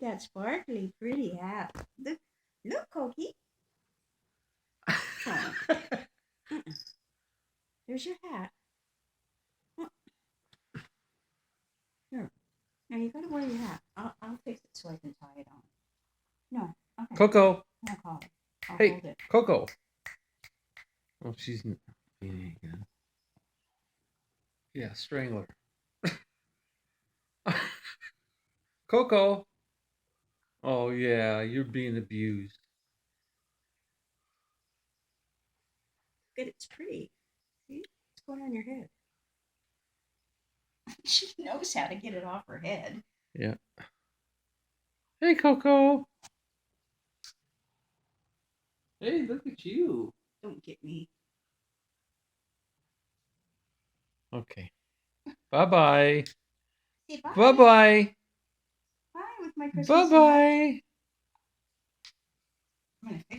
that sparkly, pretty hat. Look, Cokie. Oh, there's your hat. Oh, here. Now you gotta wear your hat. I'll fix it so I can tie it on. No, okay. Coco. I'll call it. I'll Hey, hold it. Coco. Oh, she's not being again. Yeah, strangler. Coco. Oh yeah, you're being abused. Good, it's pretty. See? It's going on your head. She knows how to get it off her head. Yeah. Hey, Coco. Hey, look at you. Don't get me. Okay. Bye-bye. Say bye. Bye-bye. Bye with my Christmas hat. Bye-bye. I'm gonna fix